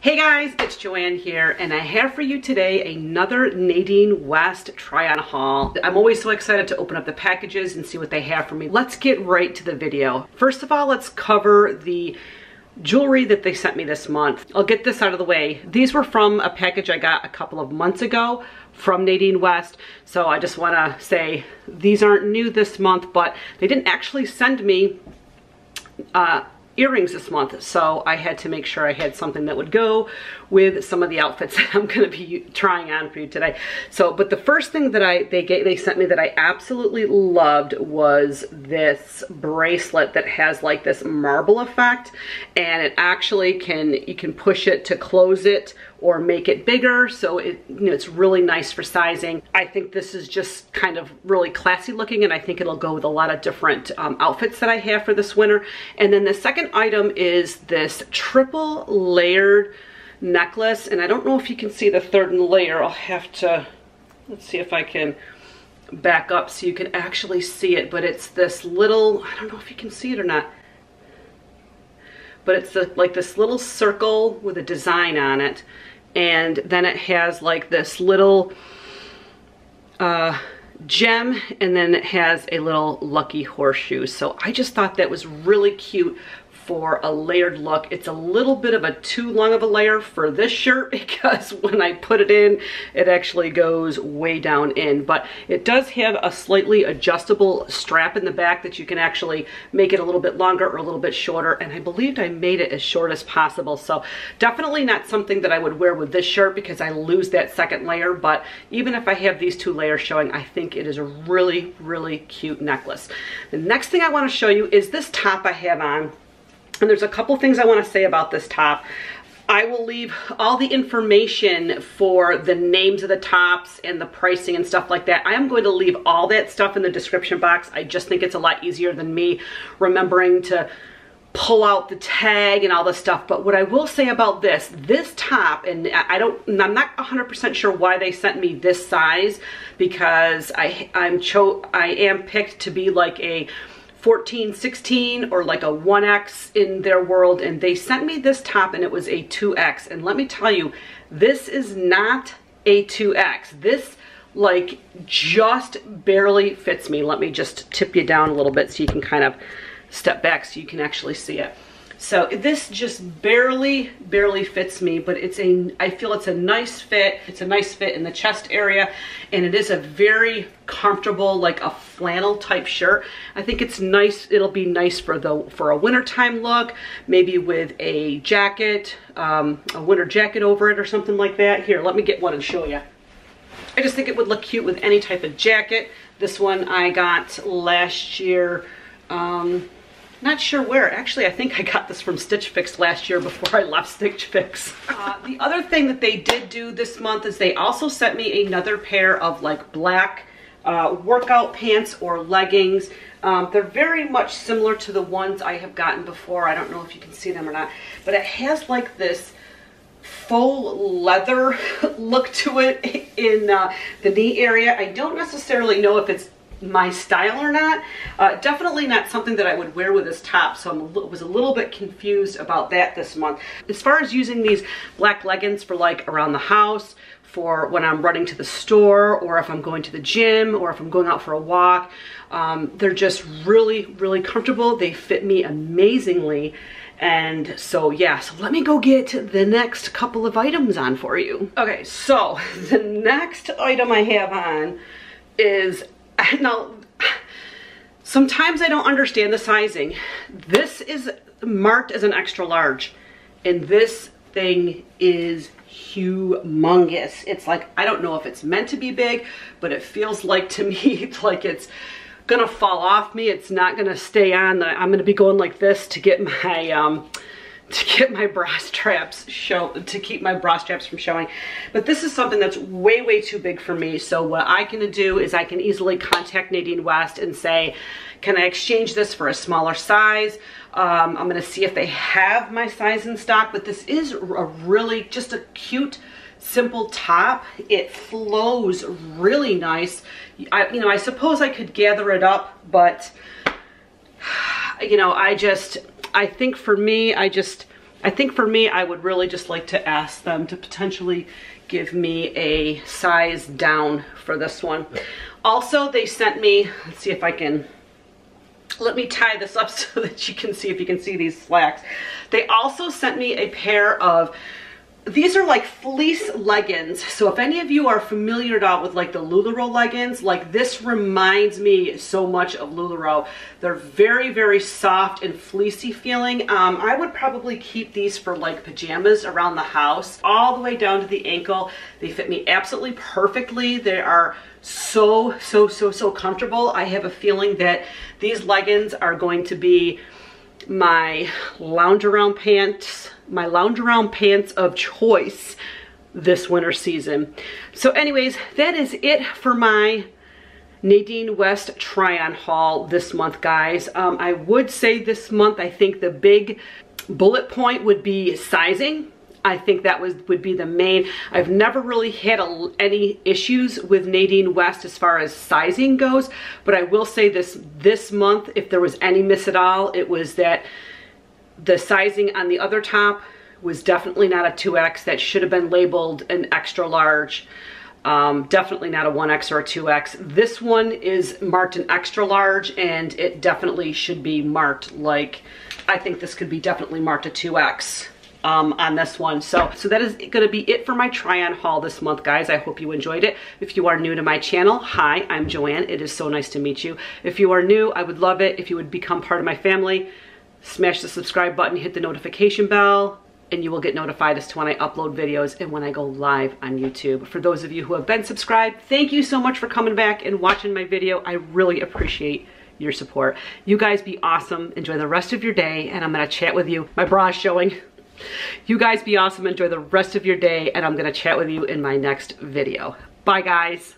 Hey guys, it's Joanne here, and I have for you today another Nadine West try-on haul. I'm always so excited to open up the packages and see what they have for me. Let's get right to the video. First of all, let's cover the jewelry that they sent me this month. I'll get this out of the way. These were from a package I got a couple of months ago from Nadine West, so I just want to say these aren't new this month, but they didn't actually send me earrings this month, so I had to make sure I had something that would go with some of the outfits that I'm going to be trying on for you today. So, but the first thing that they sent me that I absolutely loved was this bracelet that has like this marble effect, and it actually you can push it to close it or make it bigger, so it's really nice for sizing. I think this is just kind of really classy looking, and I think it'll go with a lot of different outfits that I have for this winter. And then the second item is this triple layered necklace, and I don't know if you can see the third layer. I'll have to, let's see if I can back up so you can actually see it, but it's this little, I don't know if you can see it or not, but it's like this little circle with a design on it, and then it has like this little gem, and then it has a little lucky horseshoe. So I just thought that was really cute for a layered look. It's a little bit of a too long of a layer for this shirt because when I put it in, it actually goes way down in, but it does have a slightly adjustable strap in the back that you can actually make it a little bit longer or a little bit shorter, and I believed I made it as short as possible. So definitely not something that I would wear with this shirt because I lose that second layer, but even if I have these two layers showing, I think it is a really, really cute necklace. The next thing I want to show you is this top I have on. And there's a couple things I want to say about this top. I will leave all the information for the names of the tops and the pricing and stuff like that. I am going to leave all that stuff in the description box. I just think it's a lot easier than me remembering to pull out the tag and all this stuff. But what I will say about this top, and I'm not 100% sure why they sent me this size, because I am picked to be like a 14, 16 or like a 1X in their world, and they sent me this top and it was a 2X, and let me tell you, this is not a 2X. This like just barely fits me. Let me just tip you down a little bit so you can kind of step back so you can actually see it. So this just barely fits me, but I feel it's a nice fit. It's a nice fit in the chest area, and it is a very comfortable, like a flannel type shirt. I think it's nice. It'll be nice for a wintertime look, maybe with a jacket, a winter jacket over it or something like that. Here, let me get one and show you. I just think it would look cute with any type of jacket. This one I got last year. Not sure where. Actually, I think I got this from Stitch Fix last year before I left Stitch Fix. The other thing that they did do this month is they also sent me another pair of like black workout pants or leggings. They're very much similar to the ones I have gotten before. I don't know if you can see them or not, but it has like this faux leather look to it in the knee area. I don't necessarily know if it's my style or not. Definitely not something that I would wear with this top, so I was a little bit confused about that this month. As far as using these black leggings for like around the house, for when I'm running to the store, or if I'm going to the gym, or if I'm going out for a walk, they're just really comfortable. They fit me amazingly. And so yeah, so let me go get the next couple of items on for you. Okay, so the next item I have on is, now, sometimes I don't understand the sizing. This is marked as an extra large, and this thing is humongous. It's like, I don't know if it's meant to be big, but it feels like to me like it's gonna fall off me. It's not gonna stay on. I'm gonna be going like this to get my bra straps to keep my bra straps from showing. But this is something that's way too big for me. So what I can do is I can easily contact Nadine West and say, can I exchange this for a smaller size? I'm gonna see if they have my size in stock, but this is a really just a cute, simple top. It flows really nice. I suppose I could gather it up, but I think for me, I think for me, I would really just like to ask them to potentially give me a size down for this one. Also, they sent me, let's see if I can, let me tie this up so that you can see, if you can see these slacks. They also sent me a pair of, these are like fleece leggings. So if any of you are familiar at all with like the LuLaRoe leggings, like this reminds me so much of LuLaRoe. They're very, very soft and fleecy feeling. I would probably keep these for like pajamas around the house, all the way down to the ankle. They fit me absolutely perfectly. They are so comfortable. I have a feeling that these leggings are going to be my lounge around pants of choice this winter season. So anyways, that is it for my Nadine West try-on haul this month, guys. I would say this month, I think the big bullet point would be sizing. I think that would be the main. I've never really had any issues with Nadine West as far as sizing goes, but I will say this month, if there was any miss at all, it was that the sizing on the other top was definitely not a 2X. That should have been labeled an extra large. Definitely not a 1X or a 2X. This one is marked an extra large, and it definitely should be marked like, I think this could be definitely marked a 2X. On this one. So that is going to be it for my try-on haul this month, guys. I hope you enjoyed it. If you are new to my channel, hi, I'm Joanne. It is so nice to meet you. If you are new, I would love it if you would become part of my family. Smash the subscribe button, hit the notification bell, and you will get notified as to when I upload videos and when I go live on YouTube. For those of you who have been subscribed, thank you so much for coming back and watching my video. I really appreciate your support. You guys be awesome. Enjoy the rest of your day, and I'm going to chat with you. My bra is showing. You guys be awesome. Enjoy the rest of your day, and I'm going to chat with you in my next video. Bye, guys.